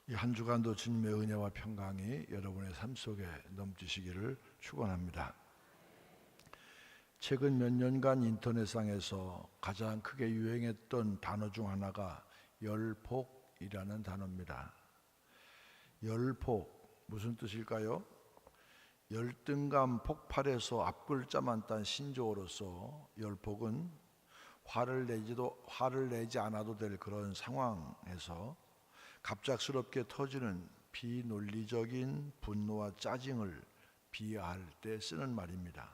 이 한 주간도 주님의 은혜와 평강이 여러분의 삶 속에 넘치시기를 축원합니다. 최근 몇 년간 인터넷상에서 가장 크게 유행했던 단어 중 하나가 열폭이라는 단어입니다. 열폭, 무슨 뜻일까요? 열등감 폭발해서 앞글자만 딴 신조어로서 열폭은 화를 내지 않아도 될 그런 상황에서 갑작스럽게 터지는 비논리적인 분노와 짜증을 비하할 때 쓰는 말입니다.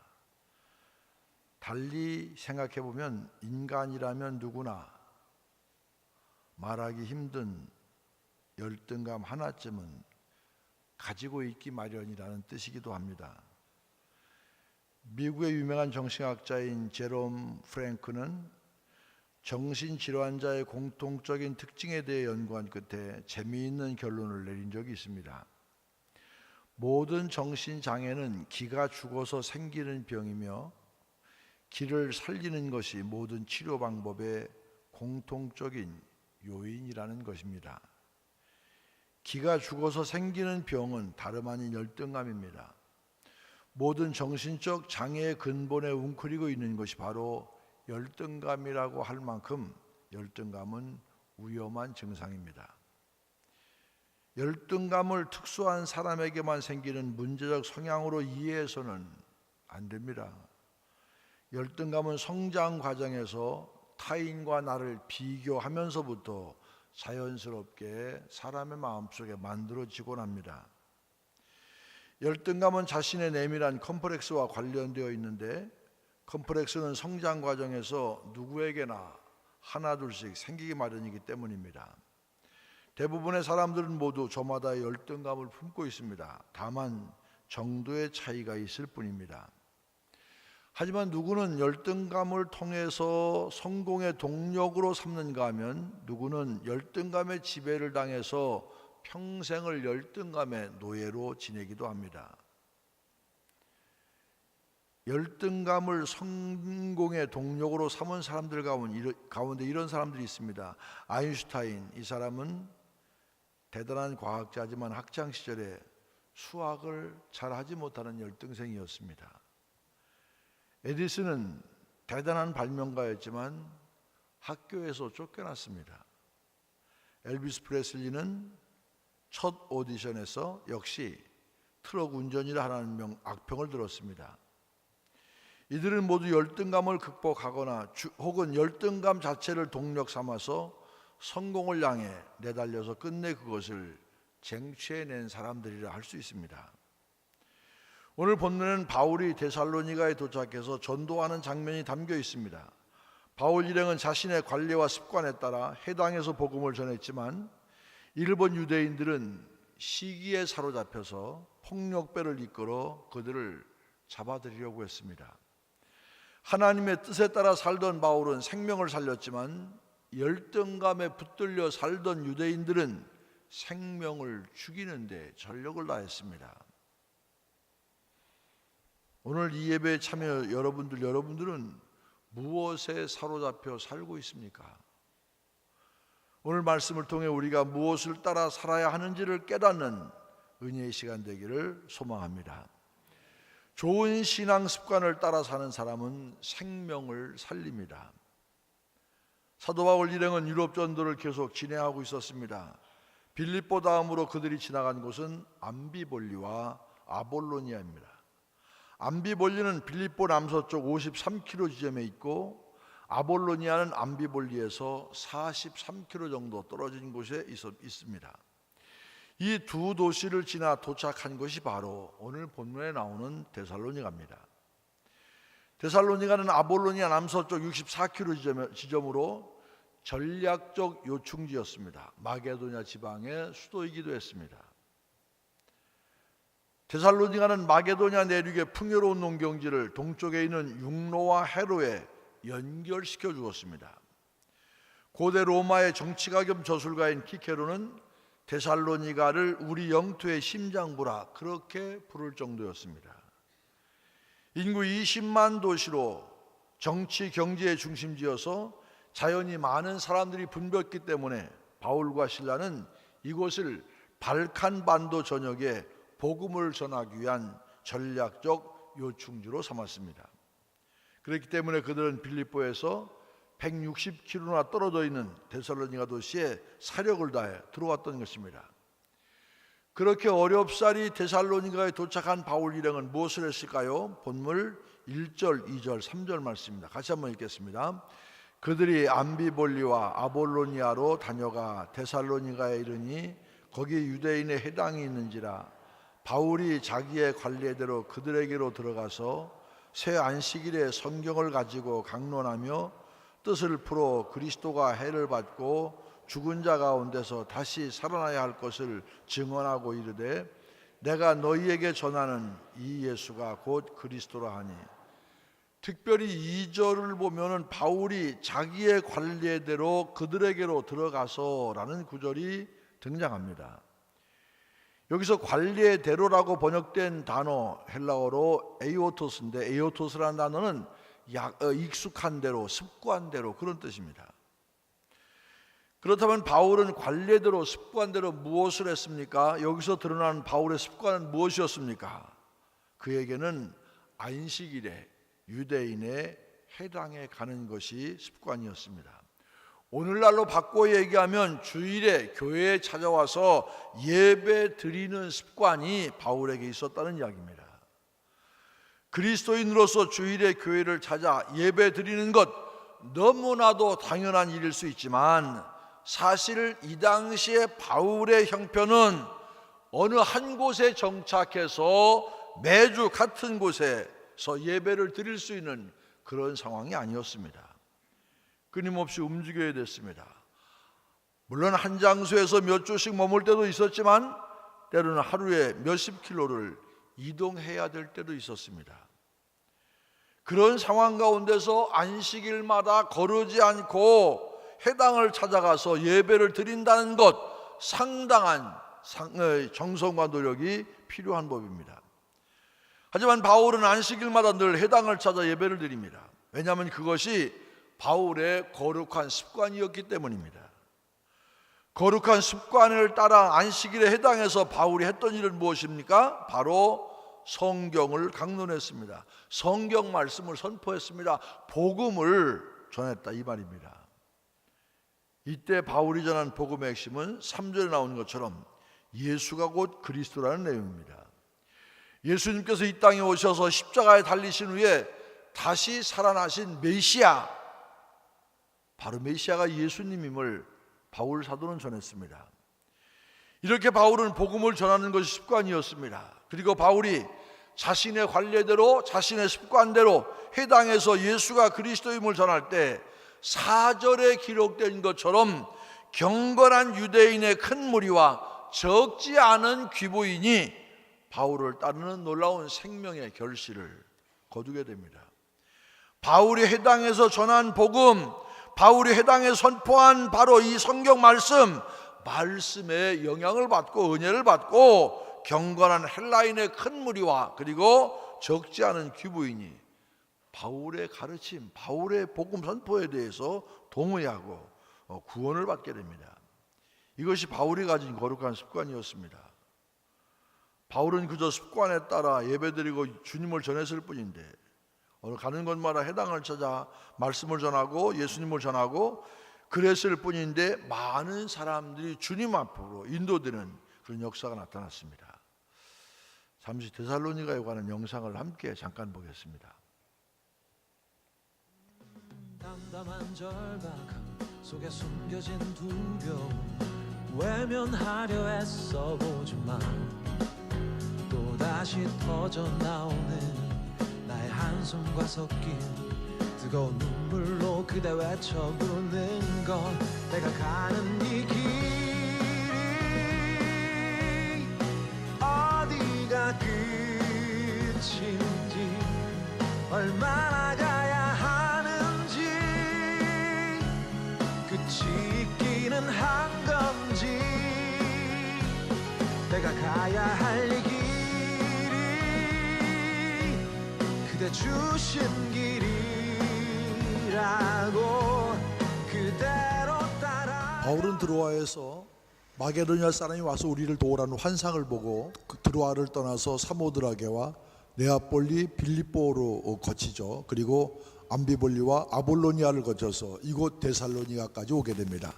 달리 생각해보면 인간이라면 누구나 말하기 힘든 열등감 하나쯤은 가지고 있기 마련이라는 뜻이기도 합니다. 미국의 유명한 정신학자인 제롬 프랭크는 정신질환자의 공통적인 특징에 대해 연구한 끝에 재미있는 결론을 내린 적이 있습니다. 모든 정신장애는 기가 죽어서 생기는 병이며 기를 살리는 것이 모든 치료 방법의 공통적인 요인이라는 것입니다. 기가 죽어서 생기는 병은 다름 아닌 열등감입니다. 모든 정신적 장애의 근본에 웅크리고 있는 것이 바로 열등감이라고 할 만큼 열등감은 위험한 증상입니다. 열등감을 특수한 사람에게만 생기는 문제적 성향으로 이해해서는 안 됩니다. 열등감은 성장 과정에서 타인과 나를 비교하면서부터 자연스럽게 사람의 마음속에 만들어지곤 합니다. 열등감은 자신의 내밀한 컴플렉스와 관련되어 있는데 컴플렉스는 성장 과정에서 누구에게나 하나둘씩 생기기 마련이기 때문입니다. 대부분의 사람들은 모두 저마다의 열등감을 품고 있습니다. 다만 정도의 차이가 있을 뿐입니다. 하지만 누구는 열등감을 통해서 성공의 동력으로 삼는가 하면 누구는 열등감의 지배를 당해서 평생을 열등감의 노예로 지내기도 합니다. 열등감을 성공의 동력으로 삼은 사람들 가운데 이런 사람들이 있습니다. 아인슈타인, 이 사람은 대단한 과학자지만 학창 시절에 수학을 잘하지 못하는 열등생이었습니다. 에디슨은 대단한 발명가였지만 학교에서 쫓겨났습니다. 엘비스 프레슬리는 첫 오디션에서 역시 트럭 운전이라 하는 악평을 들었습니다. 이들은 모두 열등감을 극복하거나 혹은 열등감 자체를 동력 삼아서 성공을 향해 내달려서 끝내 그것을 쟁취해낸 사람들이라 할 수 있습니다. 오늘 본문에는 바울이 데살로니가에 도착해서 전도하는 장면이 담겨 있습니다. 바울 일행은 자신의 관례와 습관에 따라 해당에서 복음을 전했지만 이를 본 유대인들은 시기에 사로잡혀서 폭력배를 이끌어 그들을 잡아들이려고 했습니다. 하나님의 뜻에 따라 살던 바울은 생명을 살렸지만 열등감에 붙들려 살던 유대인들은 생명을 죽이는 데 전력을 다했습니다. 오늘 이 예배에 참여 여러분들은 무엇에 사로잡혀 살고 있습니까? 오늘 말씀을 통해 우리가 무엇을 따라 살아야 하는지를 깨닫는 은혜의 시간 되기를 소망합니다. 좋은 신앙 습관을 따라 사는 사람은 생명을 살립니다. 사도 바울 일행은 유럽 전도를 계속 진행하고 있었습니다. 빌립보 다음으로 그들이 지나간 곳은 암비볼리와 아볼로니아입니다. 암비볼리는 빌립보 남서쪽 53km 지점에 있고 아볼로니아는 암비볼리에서 43km 정도 떨어진 곳에 있습니다. 이 두 도시를 지나 도착한 것이 바로 오늘 본문에 나오는 데살로니가입니다. 데살로니가는 아볼로니아 남서쪽 64km 지점으로 전략적 요충지였습니다. 마게도냐 지방의 수도이기도 했습니다. 데살로니가는 마게도냐 내륙의 풍요로운 농경지를 동쪽에 있는 육로와 해로에 연결시켜 주었습니다. 고대 로마의 정치가 겸 저술가인 키케로는 데살로니가를 우리 영토의 심장부라 그렇게 부를 정도였습니다. 인구 20만 도시로 정치 경제의 중심지여서 자연히 많은 사람들이 붐볐기 때문에 바울과 실라는 이곳을 발칸 반도 전역에 복음을 전하기 위한 전략적 요충지로 삼았습니다. 그렇기 때문에 그들은 빌립보에서 160km나 떨어져 있는 데살로니가 도시에 사력을 다해 들어왔던 것입니다. 그렇게 어렵사리 데살로니가에 도착한 바울 일행은 무엇을 했을까요? 본문 1절, 2절, 3절 말씀입니다. 같이 한번 읽겠습니다. 그들이 암비볼리와 아볼로니아로 다녀가 데살로니가에 이르니 거기 유대인의 회당이 있는지라 바울이 자기의 관례대로 그들에게로 들어가서 새 안식일에 성경을 가지고 강론하며 뜻을 풀어 그리스도가 해를 받고 죽은 자 가운데서 다시 살아나야 할 것을 증언하고 이르되 내가 너희에게 전하는 이 예수가 곧 그리스도라 하니. 특별히 2절을 보면은 바울이 자기의 관례대로 그들에게로 들어가서라는 구절이 등장합니다. 여기서 관례대로라고 번역된 단어 헬라어로 에이오토스인데 에이오토스라는 단어는 익숙한 대로, 습관대로 그런 뜻입니다. 그렇다면 바울은 관례대로, 습관대로 무엇을 했습니까? 여기서 드러나는 바울의 습관은 무엇이었습니까? 그에게는 안식일에 유대인의 회당에 가는 것이 습관이었습니다. 오늘날로 바꿔 얘기하면 주일에 교회에 찾아와서 예배 드리는 습관이 바울에게 있었다는 이야기입니다. 그리스도인으로서 주일에 교회를 찾아 예배 드리는 것 너무나도 당연한 일일 수 있지만 사실 이 당시에 바울의 형편은 어느 한 곳에 정착해서 매주 같은 곳에서 예배를 드릴 수 있는 그런 상황이 아니었습니다. 끊임없이 움직여야 됐습니다. 물론 한 장소에서 몇 주씩 머물 때도 있었지만 때로는 하루에 몇십 킬로를 이동해야 될 때도 있었습니다. 그런 상황 가운데서 안식일마다 거르지 않고 회당을 찾아가서 예배를 드린다는 것 상당한 정성과 노력이 필요한 법입니다. 하지만 바울은 안식일마다 늘 회당을 찾아 예배를 드립니다. 왜냐하면 그것이 바울의 거룩한 습관이었기 때문입니다. 거룩한 습관을 따라 안식일에 해당해서 바울이 했던 일은 무엇입니까? 바로 성경을 강론했습니다. 성경 말씀을 선포했습니다. 복음을 전했다 이 말입니다. 이때 바울이 전한 복음의 핵심은 3절에 나오는 것처럼 예수가 곧 그리스도라는 내용입니다. 예수님께서 이 땅에 오셔서 십자가에 달리신 후에 다시 살아나신 메시아, 바로 메시아가 예수님임을 바울 사도는 전했습니다. 이렇게 바울은 복음을 전하는 것이 습관이었습니다. 그리고 바울이 자신의 관례대로 자신의 습관대로 회당에서 예수가 그리스도임을 전할 때 4절에 기록된 것처럼 경건한 유대인의 큰 무리와 적지 않은 귀부인이 바울을 따르는 놀라운 생명의 결실을 거두게 됩니다. 바울이 회당에서 전한 복음, 바울이 회당에 선포한 바로 이 성경 말씀에 영향을 받고 은혜를 받고 경건한 헬라인의 큰 무리와 그리고 적지 않은 귀부인이 바울의 가르침, 바울의 복음 선포에 대해서 동의하고 구원을 받게 됩니다. 이것이 바울이 가진 거룩한 습관이었습니다. 바울은 그저 습관에 따라 예배드리고 주님을 전했을 뿐인데 오늘 가는 곳마다 회당을 찾아 말씀을 전하고 예수님을 전하고 그랬을 뿐인데 많은 사람들이 주님 앞으로 인도되는 그런 역사가 나타났습니다. 잠시 데살로니가에 관한 영상을 함께 잠깐 보겠습니다. 담담한 절박함 속에 숨겨진 두려움 외면하려 애써 보지만 또다시 터져나오는 나의 한숨과 섞인 뜨거운 눈물로 그대 외쳐 부르는 건 내가 가는 이 길이 어디가 끝인지 얼마나 가야 하는지 끝이 있기는 한 건지 내가 가야 할 이 길이 그대 주신 길이라고 그대로 따라. 바울은 드로아에서 마게도냐 사람이 와서 우리를 도우라는 환상을 보고 그 드로아를 떠나서 사모드라게와 네아폴리 빌립보로 거치죠. 그리고 암비볼리와 아볼로니아를 거쳐서 이곳 데살로니가까지 오게 됩니다.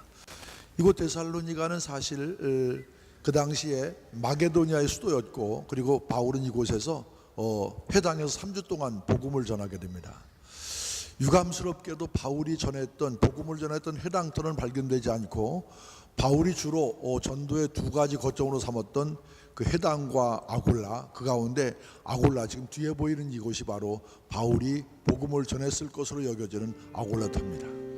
이곳 데살로니가는 사실 그 당시에 마게도니아의 수도였고, 그리고 바울은 이곳에서 회당에서 3주 동안 복음을 전하게 됩니다. 유감스럽게도 바울이 복음을 전했던 회당터는 발견되지 않고, 바울이 주로 전도의 두 가지 거점으로 삼았던 그 회당과 아골라, 그 가운데 아골라, 지금 뒤에 보이는 이곳이 바로 바울이 복음을 전했을 것으로 여겨지는 아골라터입니다.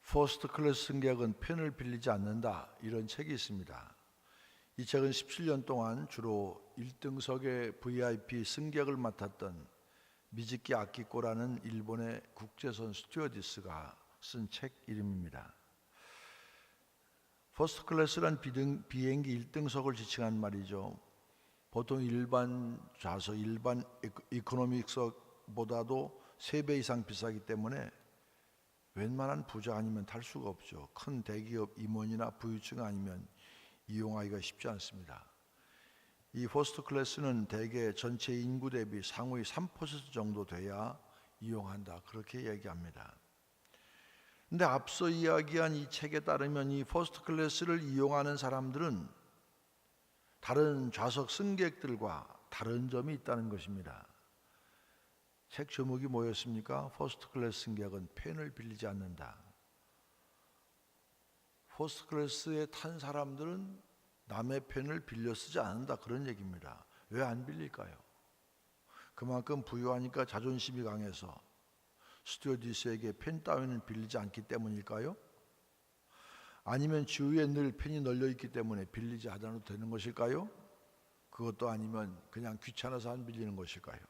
퍼스트 클래스 승객은 펜을 빌리지 않는다, 이런 책이 있습니다. 이 책은 17년 동안 주로 1등석의 VIP 승객을 맡았던 미즈키 아키코라는 일본의 국제선 스튜어디스가 쓴 책 이름입니다. 퍼스트 클래스란 비행기 1등석을 지칭한 말이죠. 보통 일반 좌석, 일반 이코노미석보다도 3배 이상 비싸기 때문에 웬만한 부자 아니면 탈 수가 없죠. 큰 대기업 임원이나 부유층 아니면 이용하기가 쉽지 않습니다. 이 퍼스트 클래스는 대개 전체 인구 대비 상위 3% 정도 돼야 이용한다, 그렇게 얘기합니다. 근데 앞서 이야기한 이 책에 따르면 이 퍼스트 클래스를 이용하는 사람들은 다른 좌석 승객들과 다른 점이 있다는 것입니다. 책 제목이 뭐였습니까? 퍼스트 클래스 승객은 펜을 빌리지 않는다. 퍼스트 클래스에 탄 사람들은 남의 펜을 빌려 쓰지 않는다, 그런 얘기입니다. 왜 안 빌릴까요? 그만큼 부유하니까 자존심이 강해서 스튜어디스에게 펜 따위는 빌리지 않기 때문일까요? 아니면 주위에 늘 펜이 널려 있기 때문에 빌리지 않아도 되는 것일까요? 그것도 아니면 그냥 귀찮아서 안 빌리는 것일까요?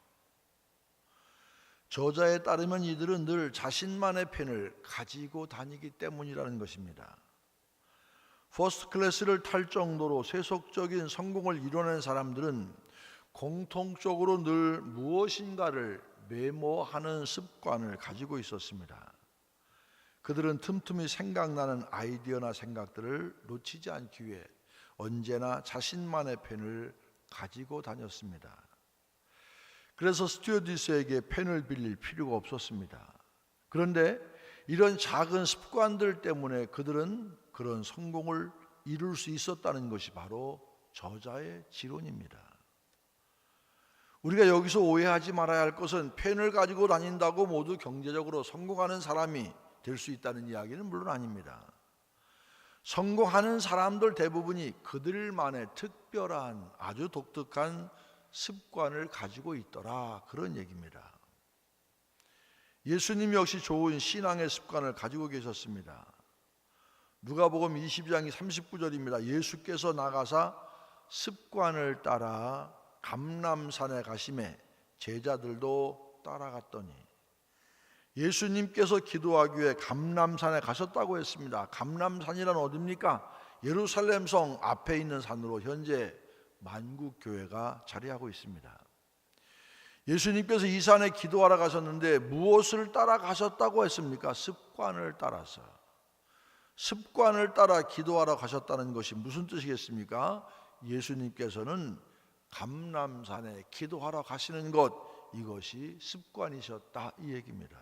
저자에 따르면 이들은 늘 자신만의 펜을 가지고 다니기 때문이라는 것입니다. 퍼스트 클래스를 탈 정도로 세속적인 성공을 이뤄낸 사람들은 공통적으로 늘 무엇인가를 메모하는 습관을 가지고 있었습니다. 그들은 틈틈이 생각나는 아이디어나 생각들을 놓치지 않기 위해 언제나 자신만의 펜을 가지고 다녔습니다. 그래서 스튜어디스에게 펜을 빌릴 필요가 없었습니다. 그런데 이런 작은 습관들 때문에 그들은 그런 성공을 이룰 수 있었다는 것이 바로 저자의 지론입니다. 우리가 여기서 오해하지 말아야 할 것은 펜을 가지고 다닌다고 모두 경제적으로 성공하는 사람이 될 수 있다는 이야기는 물론 아닙니다. 성공하는 사람들 대부분이 그들만의 특별한 아주 독특한 습관을 가지고 있더라, 그런 얘기입니다. 예수님 역시 좋은 신앙의 습관을 가지고 계셨습니다. 누가복음 22장 39절입니다. 예수께서 나가사 습관을 따라 감람산에 가시매 제자들도 따라갔더니, 예수님께서 기도하기 위해 감람산에 가셨다고 했습니다. 감람산이란 어디입니까? 예루살렘 성 앞에 있는 산으로 현재 만국교회가 자리하고 있습니다. 예수님께서 이 산에 기도하러 가셨는데 무엇을 따라 가셨다고 했습니까? 습관을 따라서. 습관을 따라 기도하러 가셨다는 것이 무슨 뜻이겠습니까? 예수님께서는 감람산에 기도하러 가시는 것, 이것이 습관이셨다, 이 얘기입니다.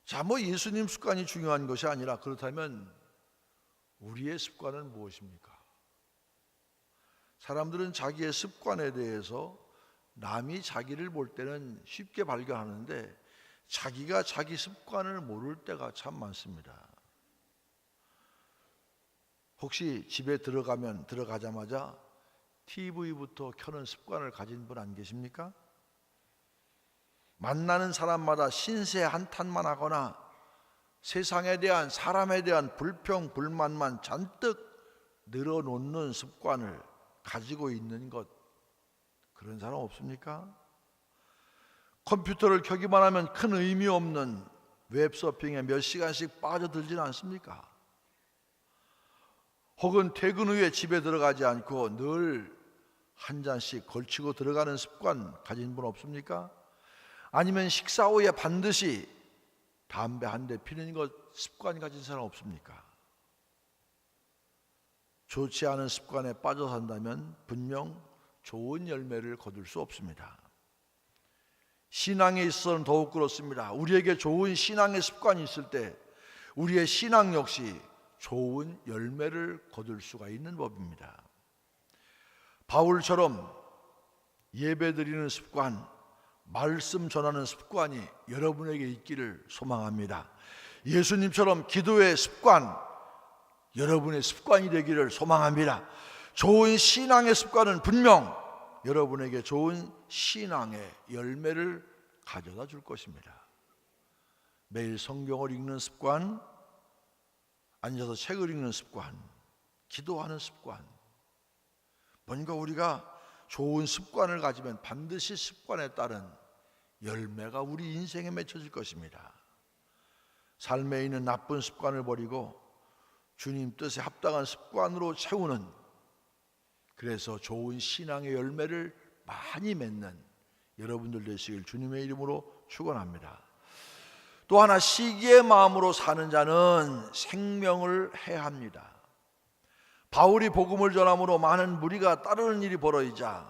자, 예수님 습관이 중요한 것이 아니라, 그렇다면 우리의 습관은 무엇입니까? 사람들은 자기의 습관에 대해서 남이 자기를 볼 때는 쉽게 발견하는데 자기가 자기 습관을 모를 때가 참 많습니다. 혹시 집에 들어가자마자 TV부터 켜는 습관을 가진 분 안 계십니까? 만나는 사람마다 신세 한탄만 하거나 세상에 대한, 사람에 대한 불평, 불만만 잔뜩 늘어놓는 습관을 가지고 있는 것, 그런 사람 없습니까? 컴퓨터를 켜기만 하면 큰 의미 없는 웹서핑에 몇 시간씩 빠져들지는 않습니까? 혹은 퇴근 후에 집에 들어가지 않고 늘 한 잔씩 걸치고 들어가는 습관 가진 분 없습니까? 아니면 식사 후에 반드시 담배 한 대 피는 것 습관 가진 사람 없습니까? 좋지 않은 습관에 빠져 산다면 분명 좋은 열매를 거둘 수 없습니다. 신앙에 있어서는 더욱 그렇습니다. 우리에게 좋은 신앙의 습관이 있을 때 우리의 신앙 역시 좋은 열매를 거둘 수가 있는 법입니다. 바울처럼 예배드리는 습관, 말씀 전하는 습관이 여러분에게 있기를 소망합니다. 예수님처럼 기도의 습관, 여러분의 습관이 되기를 소망합니다. 좋은 신앙의 습관은 분명 여러분에게 좋은 신앙의 열매를 가져다 줄 것입니다. 매일 성경을 읽는 습관, 앉아서 책을 읽는 습관, 기도하는 습관, 뭔가 우리가 좋은 습관을 가지면 반드시 습관에 따른 열매가 우리 인생에 맺혀질 것입니다. 삶에 있는 나쁜 습관을 버리고 주님 뜻에 합당한 습관으로 채우는, 그래서 좋은 신앙의 열매를 많이 맺는 여러분들 되시길 주님의 이름으로 축원합니다. 또 하나, 시기의 마음으로 사는 자는 생명을 해합니다. 바울이 복음을 전함으로 많은 무리가 따르는 일이 벌어지자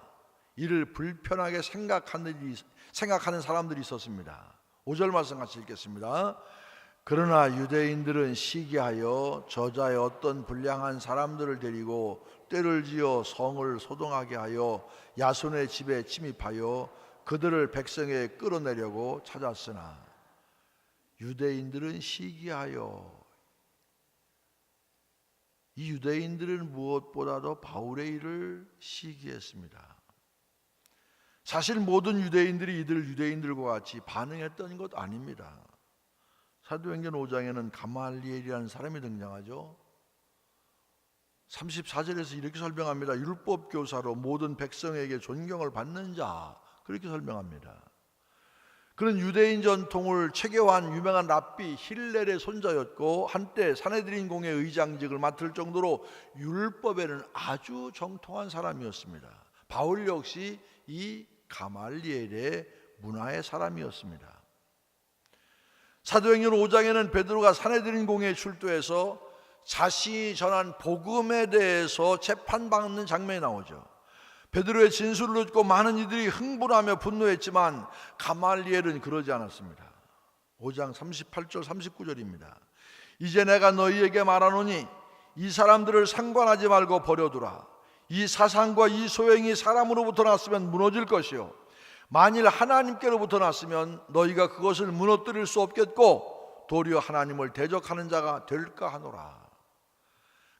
이를 불편하게 생각하는 사람들이 있었습니다. 5절 말씀 같이 읽겠습니다. 그러나 유대인들은 시기하여 저자의 어떤 불량한 사람들을 데리고 떼를 지어 성을 소동하게 하여 야손의 집에 침입하여 그들을 백성에 끌어내려고 찾았으나 유대인들은 시기하여, 이 유대인들은 무엇보다도 바울의 일을 시기했습니다. 사실 모든 유대인들이 이들 유대인들과 같이 반응했던 것 아닙니다. 사도행전 5장에는 가말리엘이라는 사람이 등장하죠. 34절에서 이렇게 설명합니다. 율법 교사로 모든 백성에게 존경을 받는 자, 그렇게 설명합니다. 그는 유대인 전통을 체계화한 유명한 랍비 힐렐의 손자였고 한때 사네드린 공의 의장직을 맡을 정도로 율법에는 아주 정통한 사람이었습니다. 바울 역시 이 가말리엘의 문화의 사람이었습니다. 사도행전 5장에는 베드로가 사네드린 공회에 출두해서 자신이 전한 복음에 대해서 재판받는 장면이 나오죠. 베드로의 진술을 듣고 많은 이들이 흥분하며 분노했지만 가말리엘은 그러지 않았습니다. 5장 38절 39절입니다. 이제 내가 너희에게 말하노니 이 사람들을 상관하지 말고 버려두라. 이 사상과 이 소행이 사람으로부터 났으면 무너질 것이요 만일 하나님께로부터 났으면 너희가 그것을 무너뜨릴 수 없겠고 도리어 하나님을 대적하는 자가 될까 하노라.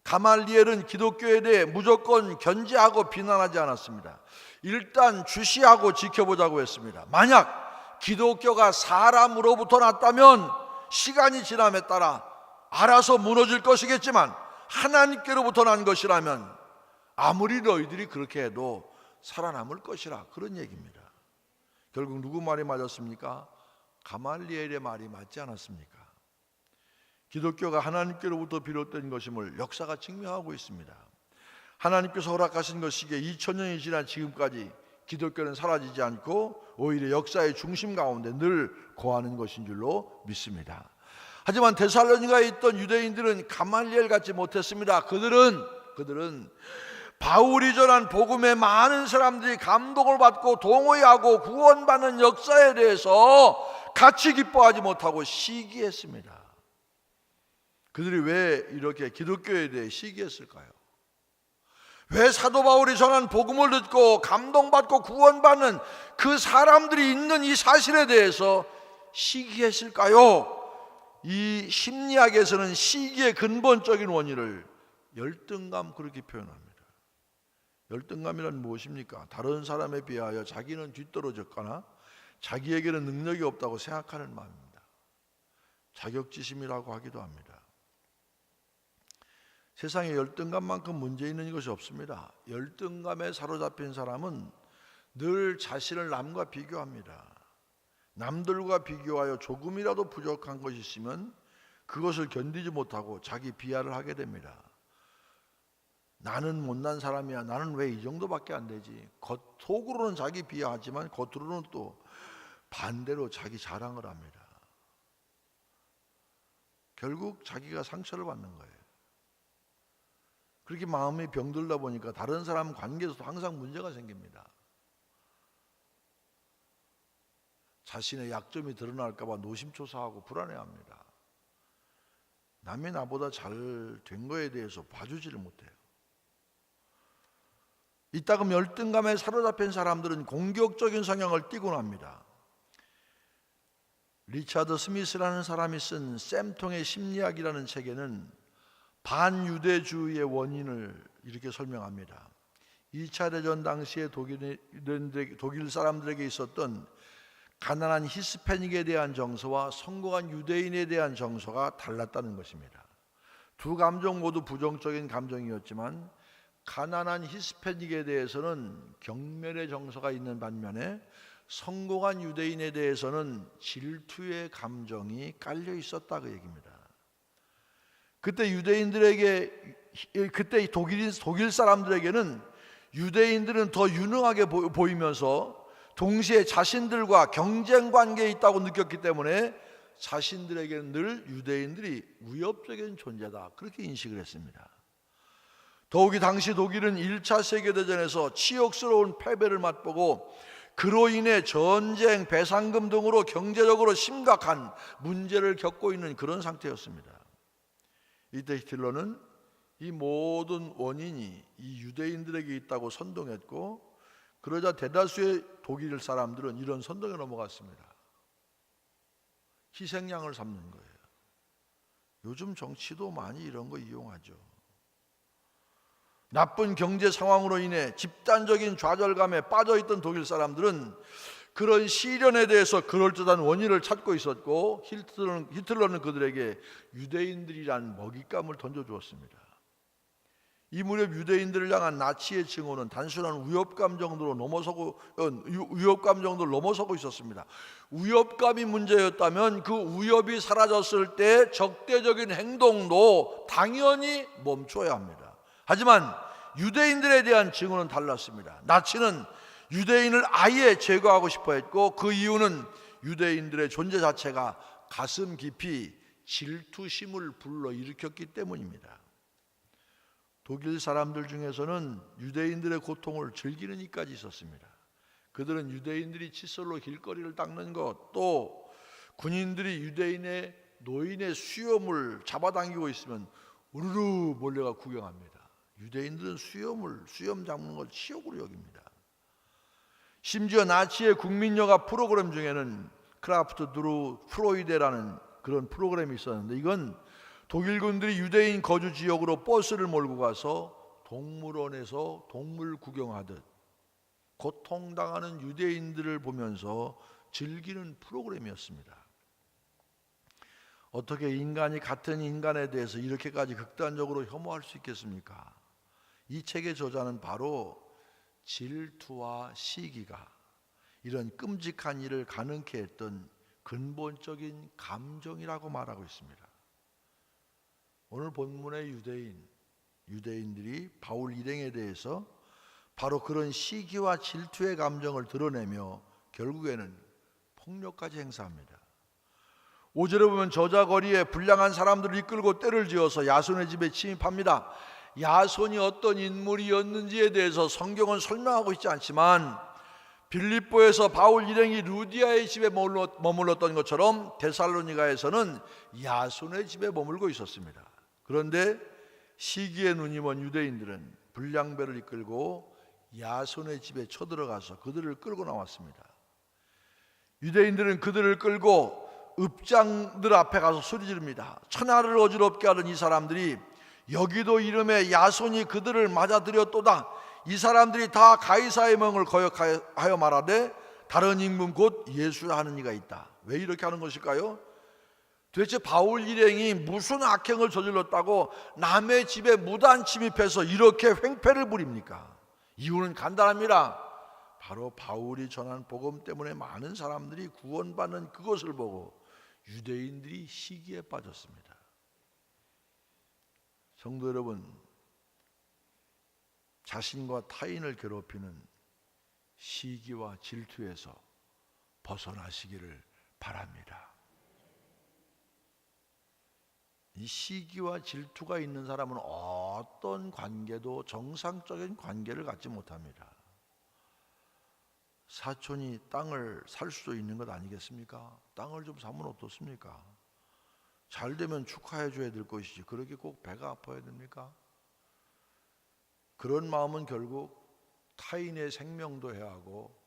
가말리엘은 기독교에 대해 무조건 견제하고 비난하지 않았습니다. 일단 주시하고 지켜보자고 했습니다. 만약 기독교가 사람으로부터 났다면 시간이 지남에 따라 알아서 무너질 것이겠지만 하나님께로부터 난 것이라면 아무리 너희들이 그렇게 해도 살아남을 것이라, 그런 얘기입니다. 결국 누구 말이 맞았습니까? 가말리엘의 말이 맞지 않았습니까? 기독교가 하나님께로부터 비롯된 것임을 역사가 증명하고 있습니다. 하나님께서 허락하신 것이기에 2000년이 지난 지금까지 기독교는 사라지지 않고 오히려 역사의 중심 가운데 늘 거하는 것인 줄로 믿습니다. 하지만 데살로니가에 있던 유대인들은 가말리엘 같지 못했습니다. 그들은 바울이 전한 복음에 많은 사람들이 감동을 받고 동의하고 구원받는 역사에 대해서 같이 기뻐하지 못하고 시기했습니다. 그들이 왜 이렇게 기독교에 대해 시기했을까요? 왜 사도 바울이 전한 복음을 듣고 감동받고 구원받는 그 사람들이 있는 이 사실에 대해서 시기했을까요? 이 심리학에서는 시기의 근본적인 원인을 열등감, 그렇게 표현합니다. 열등감이란 무엇입니까? 다른 사람에 비하여 자기는 뒤떨어졌거나 자기에게는 능력이 없다고 생각하는 마음입니다. 자격지심이라고 하기도 합니다. 세상에 열등감만큼 문제 있는 것이 없습니다. 열등감에 사로잡힌 사람은 늘 자신을 남과 비교합니다. 남들과 비교하여 조금이라도 부족한 것이 있으면 그것을 견디지 못하고 자기 비하를 하게 됩니다. 나는 못난 사람이야. 나는 왜 이 정도밖에 안 되지? 속으로는 자기 비하하지만 겉으로는 또 반대로 자기 자랑을 합니다. 결국 자기가 상처를 받는 거예요. 그렇게 마음이 병들다 보니까 다른 사람 관계에서도 항상 문제가 생깁니다. 자신의 약점이 드러날까 봐 노심초사하고 불안해합니다. 남이 나보다 잘 된 거에 대해서 봐주지를 못해요. 이따금 열등감에 사로잡힌 사람들은 공격적인 성향을 띠곤 합니다. 리차드 스미스라는 사람이 쓴 쌤통의 심리학이라는 책에는 반유대주의의 원인을 이렇게 설명합니다. 2차 대전 당시에 독일 사람들에게 있었던 가난한 히스패닉에 대한 정서와 성공한 유대인에 대한 정서가 달랐다는 것입니다. 두 감정 모두 부정적인 감정이었지만 가난한 히스패닉에 대해서는 경멸의 정서가 있는 반면에 성공한 유대인에 대해서는 질투의 감정이 깔려 있었다 그 얘기입니다. 그때 독일 사람들에게는 유대인들은 더 유능하게 보이면서 동시에 자신들과 경쟁 관계에 있다고 느꼈기 때문에 자신들에게는 늘 유대인들이 위협적인 존재다 그렇게 인식을 했습니다. 더욱이 당시 독일은 1차 세계대전에서 치욕스러운 패배를 맛보고 그로 인해 전쟁, 배상금 등으로 경제적으로 심각한 문제를 겪고 있는 그런 상태였습니다. 이때 히틀러는 이 모든 원인이 이 유대인들에게 있다고 선동했고 그러자 대다수의 독일 사람들은 이런 선동에 넘어갔습니다. 희생양을 삼는 거예요. 요즘 정치도 많이 이런 거 이용하죠. 나쁜 경제 상황으로 인해 집단적인 좌절감에 빠져있던 독일 사람들은 그런 시련에 대해서 그럴듯한 원인을 찾고 있었고 히틀러는 그들에게 유대인들이란 먹잇감을 던져주었습니다. 이 무렵 유대인들을 향한 나치의 증오는 단순한 위협감 정도를 넘어서고 있었습니다. 위협감이 문제였다면 그 위협이 사라졌을 때 적대적인 행동도 당연히 멈춰야 합니다. 하지만 유대인들에 대한 증오는 달랐습니다. 나치는 유대인을 아예 제거하고 싶어 했고 그 이유는 유대인들의 존재 자체가 가슴 깊이 질투심을 불러일으켰기 때문입니다. 독일 사람들 중에서는 유대인들의 고통을 즐기는 이까지 있었습니다. 그들은 유대인들이 칫솔로 길거리를 닦는 것, 또 군인들이 유대인의 노인의 수염을 잡아당기고 있으면 우르르 몰려가 구경합니다. 유대인들은 수염 잡는 걸 치욕으로 여깁니다. 심지어 나치의 국민영화 프로그램 중에는 크라프트 드루 프로이데라는 그런 프로그램이 있었는데 이건 독일군들이 유대인 거주 지역으로 버스를 몰고 가서 동물원에서 동물 구경하듯 고통당하는 유대인들을 보면서 즐기는 프로그램이었습니다. 어떻게 인간이 같은 인간에 대해서 이렇게까지 극단적으로 혐오할 수 있겠습니까? 이 책의 저자는 바로 질투와 시기가 이런 끔찍한 일을 가능케 했던 근본적인 감정이라고 말하고 있습니다. 오늘 본문의 유대인들이 바울 일행에 대해서 바로 그런 시기와 질투의 감정을 드러내며 결국에는 폭력까지 행사합니다. 5절에 보면 저자 거리에 불량한 사람들을 이끌고 떼를 지어서 야손의 집에 침입합니다. 야손이 어떤 인물이었는지에 대해서 성경은 설명하고 있지 않지만 빌립보에서 바울 일행이 루디아의 집에 머물렀던 것처럼 데살로니가에서는 야손의 집에 머물고 있었습니다. 그런데 시기에 눈이 먼 유대인들은 불량배를 이끌고 야손의 집에 쳐들어가서 그들을 끌고 나왔습니다. 유대인들은 그들을 끌고 읍장들 앞에 가서 소리 지릅니다. 천하를 어지럽게 하는 이 사람들이 여기도 이름에 야손이 그들을 맞아들였도다. 이 사람들이 다 가이사의 명을 거역하여 말하되 다른 임금 곧 예수라 하는 이가 있다. 왜 이렇게 하는 것일까요? 도대체 바울 일행이 무슨 악행을 저질렀다고 남의 집에 무단 침입해서 이렇게 횡패를 부립니까? 이유는 간단합니다. 바로 바울이 전한 복음 때문에 많은 사람들이 구원받는 그것을 보고 유대인들이 시기에 빠졌습니다. 성도 여러분, 자신과 타인을 괴롭히는 시기와 질투에서 벗어나시기를 바랍니다. 이 시기와 질투가 있는 사람은 어떤 관계도 정상적인 관계를 갖지 못합니다. 사촌이 땅을 살 수도 있는 것 아니겠습니까? 땅을 좀 사면 어떻습니까? 잘 되면 축하해 줘야 될 것이지 그렇게 꼭 배가 아파야 됩니까? 그런 마음은 결국 타인의 생명도 해하고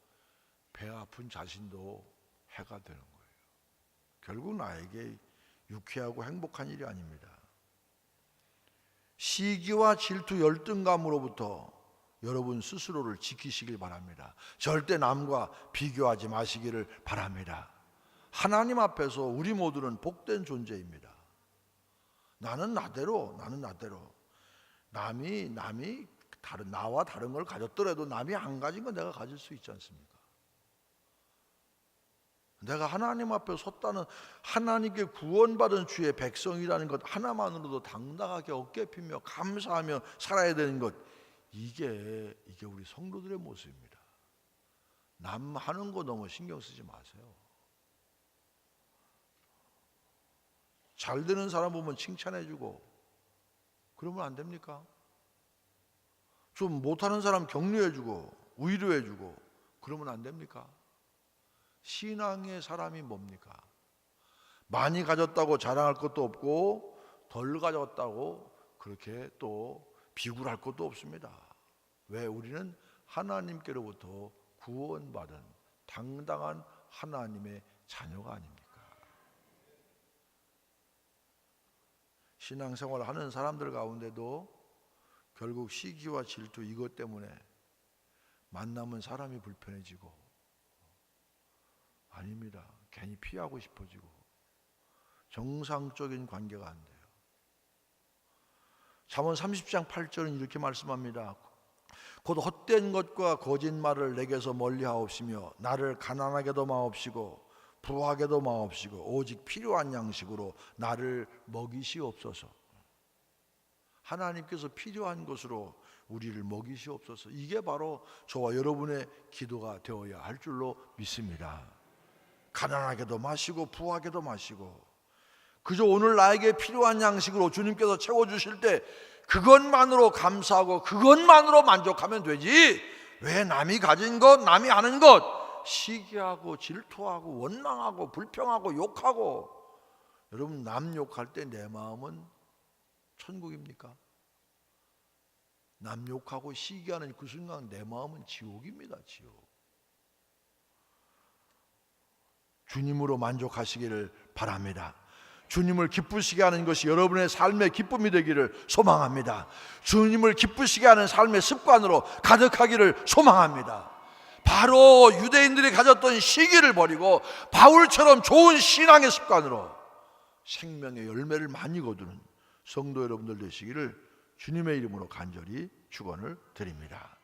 배 아픈 자신도 해가 되는 거예요. 결국 나에게 유쾌하고 행복한 일이 아닙니다. 시기와 질투, 열등감으로부터 여러분 스스로를 지키시길 바랍니다. 절대 남과 비교하지 마시기를 바랍니다. 하나님 앞에서 우리 모두는 복된 존재입니다. 나는 나대로 남이 나와 다른 걸 가졌더라도 남이 안 가진 건 내가 가질 수 있지 않습니까? 내가 하나님 앞에 섰다는, 하나님께 구원받은 주의 백성이라는 것 하나만으로도 당당하게 어깨 피며 감사하며 살아야 되는 것, 이게 우리 성도들의 모습입니다. 남 하는 거 너무 신경 쓰지 마세요. 잘 되는 사람 보면 칭찬해주고 그러면 안 됩니까? 좀 못하는 사람 격려해주고 위로해주고 그러면 안 됩니까? 신앙의 사람이 뭡니까? 많이 가졌다고 자랑할 것도 없고 덜 가졌다고 그렇게 또 비굴할 것도 없습니다. 왜? 우리는 하나님께로부터 구원받은 당당한 하나님의 자녀가 아닙니까? 신앙생활을 하는 사람들 가운데도 결국 시기와 질투 이것 때문에 만나면 사람이 불편해지고, 아닙니다. 괜히 피하고 싶어지고 정상적인 관계가 안 돼요. 잠언 30장 8절은 이렇게 말씀합니다. 곧 헛된 것과 거짓말을 내게서 멀리하옵시며 나를 가난하게도 마옵시고 부하게도 마옵시고 오직 필요한 양식으로 나를 먹이시옵소서. 하나님께서 필요한 것으로 우리를 먹이시옵소서. 이게 바로 저와 여러분의 기도가 되어야 할 줄로 믿습니다. 가난하게도 마시고 부하게도 마시고 그저 오늘 나에게 필요한 양식으로 주님께서 채워주실 때 그것만으로 감사하고 그것만으로 만족하면 되지, 왜 남이 가진 것, 남이 하는 것 시기하고 질투하고 원망하고 불평하고 욕하고. 여러분, 남 욕할 때 내 마음은 천국입니까? 남 욕하고 시기하는 그 순간 내 마음은 지옥입니다. 지옥. 주님으로 만족하시기를 바랍니다. 주님을 기쁘시게 하는 것이 여러분의 삶의 기쁨이 되기를 소망합니다. 주님을 기쁘시게 하는 삶의 습관으로 가득하기를 소망합니다. 바로 유대인들이 가졌던 시기를 버리고 바울처럼 좋은 신앙의 습관으로 생명의 열매를 많이 거두는 성도 여러분들 되시기를 주님의 이름으로 간절히 축원을 드립니다.